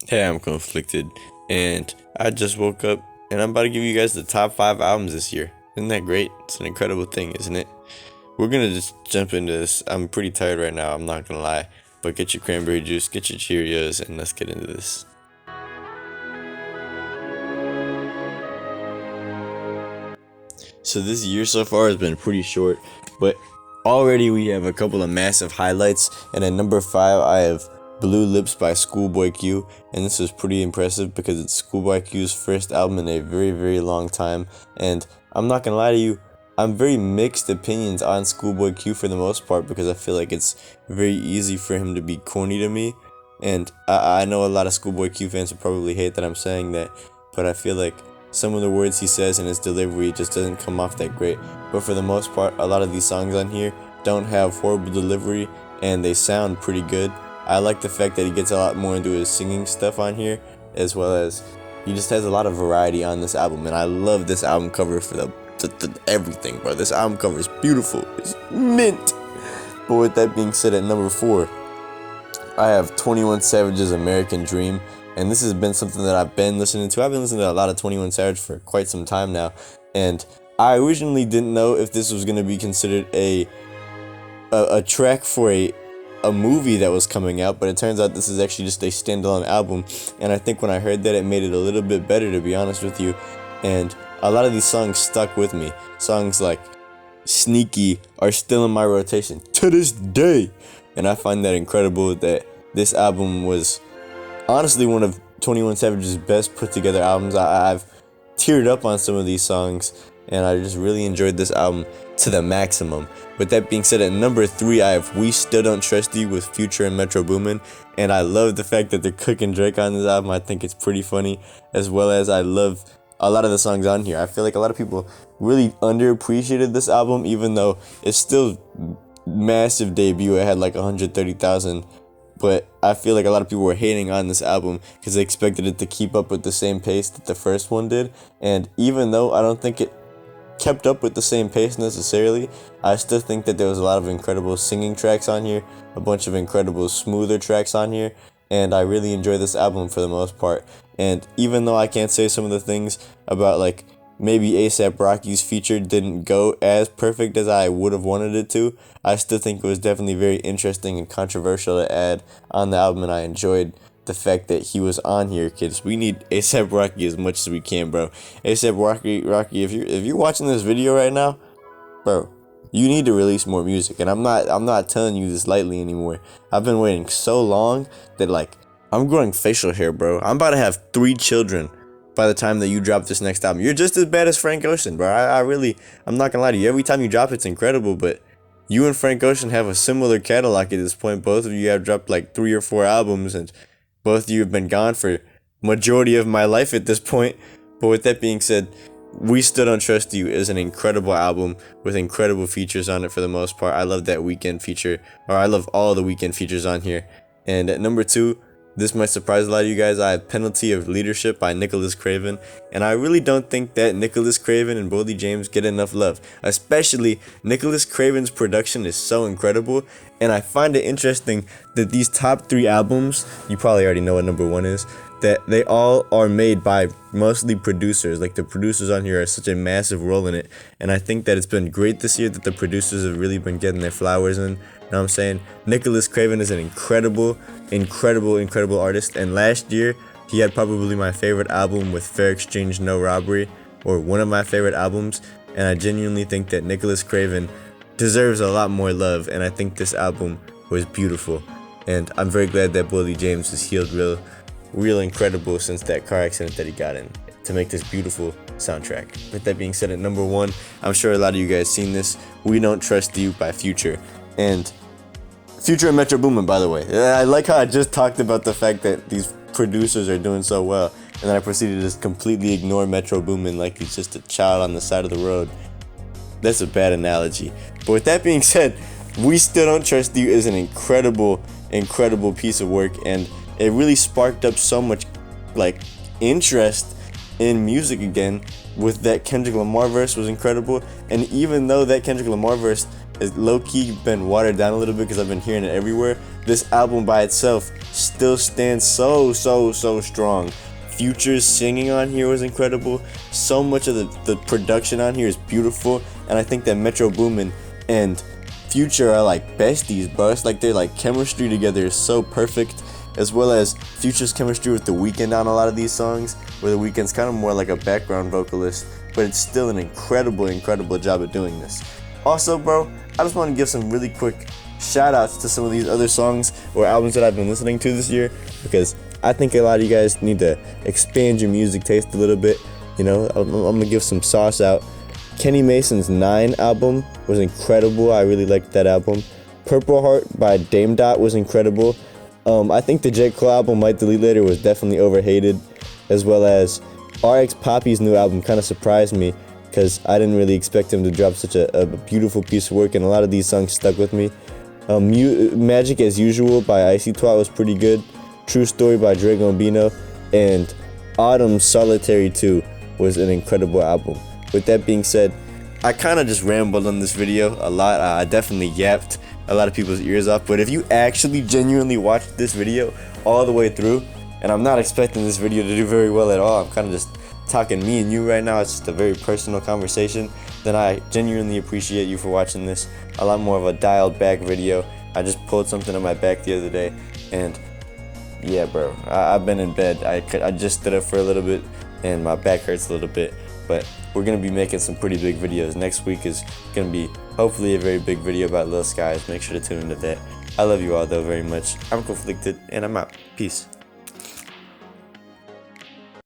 Hey, I'm conflicted, and I just woke up, and I'm about to give you guys the top 5 albums this year. Isn't that great? It's an incredible thing, isn't it? We're gonna just jump into this. I'm pretty tired right now, I'm not gonna lie, but get your cranberry juice, get your Cheerios, and let's get into this. So this year so far has been pretty short, but already we have a couple of massive highlights. And at number 5, I have Blue Lips by Schoolboy Q, and this is pretty impressive because it's Schoolboy Q's first album in a very, very long time. And I'm not gonna lie to you, I'm very mixed opinions on Schoolboy Q for the most part because I feel like it's very easy for him to be corny to me. And I know a lot of Schoolboy Q fans will probably hate that I'm saying that, but I feel like some of the words he says in his delivery just doesn't come off that great. But for the most part, a lot of these songs on here don't have horrible delivery and they sound pretty good. I like the fact that he gets a lot more into his singing stuff on here, as well as he just has a lot of variety on this album. And I love this album cover for the everything, bro. This album cover is beautiful. It's mint. But with that being said, at number 4, I have 21 Savage's American Dream. And this has been something that I've been listening to. I've been listening to a lot of 21 Savage for quite some time now. And I originally didn't know if this was going to be considered a track for a movie that was coming out, but it turns out this is actually just a standalone album. And I think when I heard that, it made it a little bit better, to be honest with you. And a lot of these songs stuck with me. Songs like Sneaky are still in my rotation to this day. And I find that incredible that this album was honestly one of 21 Savage's best put together albums. I've teared up on some of these songs, and I just really enjoyed this album to the maximum. With that being said, at number 3, I have We Still Don't Trust You with Future and Metro Boomin, and I love the fact that they're cooking Drake on this album. I think it's pretty funny, as well as I love a lot of the songs on here. I feel like a lot of people really underappreciated this album, even though it's still massive debut. It had like 130,000. But I feel like a lot of people were hating on this album because they expected it to keep up with the same pace that the first one did. And even though I don't think it kept up with the same pace necessarily, I still think that there was a lot of incredible singing tracks on here, a bunch of incredible smoother tracks on here, and I really enjoy this album for the most part. And even though I can't say some of the things about like maybe ASAP Rocky's feature didn't go as perfect as I would have wanted it to, I still think it was definitely very interesting and controversial to add on the album, and I enjoyed the fact that he was on here, kids. We need ASAP Rocky as much as we can, bro. ASAP Rocky, if you're watching this video right now, bro, you need to release more music. And I'm not telling you this lightly anymore. I've been waiting so long that like I'm growing facial hair, bro. I'm about to have 3 children by the time that you drop this next album. You're just as bad as Frank Ocean, bro. I'm not gonna lie to you. Every time you drop, it's incredible, but you and Frank Ocean have a similar catalog at this point. Both of you have dropped like 3 or 4 albums, and both of you have been gone for majority of my life at this point. But with that being said, We Still Don't Trust You is an incredible album with incredible features on it for the most part. I love that Weeknd feature, or I love all the Weeknd features on here. And at number 2, this might surprise a lot of you guys, I have Penalty of Leadership by Nicholas Craven, and I really don't think that Nicholas Craven and Boldy James get enough love. Especially, Nicholas Craven's production is so incredible, and I find it interesting that these top 3 albums, you probably already know what number 1 is, that they all are made by mostly producers. Like, the producers on here are such a massive role in it, and I think that it's been great this year that the producers have really been getting their flowers in. You know what I'm saying? Nicholas Craven is an incredible artist, and last year he had probably my favorite album with Fair Exchange No Robbery, or one of my favorite albums, and I genuinely think that Nicholas Craven deserves a lot more love, and I think this album was beautiful, and I'm very glad that Boldy James has healed real incredible since that car accident that he got in to make this beautiful soundtrack. With that being said, at number 1, I'm sure a lot of you guys seen this, We Don't Trust You by Future. And Future and Metro Boomin, by the way. I like how I just talked about the fact that these producers are doing so well, and then I proceeded to just completely ignore Metro Boomin like he's just a child on the side of the road. That's a bad analogy. But with that being said, We Still Don't Trust You is an incredible piece of work, and it really sparked up so much like interest in music again. With that Kendrick Lamar verse was incredible, and even though that Kendrick Lamar verse is low-key been watered down a little bit because I've been hearing it everywhere, this album by itself still stands so strong. Future's singing on here was incredible. So much of the production on here is beautiful, and I think that Metro Boomin and Future are like besties, bro. It's like their like chemistry together is so perfect, as well as Future's chemistry with The Weeknd on a lot of these songs, where The Weeknd's kind of more like a background vocalist, but it's still an incredible job at doing this. Also, bro, I just want to give some really quick shout outs to some of these other songs or albums that I've been listening to this year, because I think a lot of you guys need to expand your music taste a little bit. You know, I'm gonna give some sauce out. Kenny Mason's 9 album was incredible. I really liked that album. Purple Heart by Dame Dot was incredible. I think the J. Cole album, Might Delete Later, was definitely overhated, as well as RX Poppy's new album kind of surprised me, because I didn't really expect him to drop such a beautiful piece of work, and a lot of these songs stuck with me. Magic as Usual by Icy Twat was pretty good. True Story by Dre Gambino, and Autumn's Solitary 2 was an incredible album. With that being said, I kind of just rambled on this video a lot. I definitely yapped a lot of people's ears off, but if you actually genuinely watched this video all the way through, and I'm not expecting this video to do very well at all, I'm kind of just talking me and you right now, it's just a very personal conversation, then I genuinely appreciate you for watching this. A lot more of a dialed back video. I just pulled something on my back the other day, and yeah, bro, I've been in bed. I just stood up for a little bit, and my back hurts a little bit, but we're going to be making some pretty big videos. Next week is going to be hopefully a very big video about Lil Skies. Make sure to tune into that. I love you all, though, very much. I'm Conflicted, and I'm out. Peace.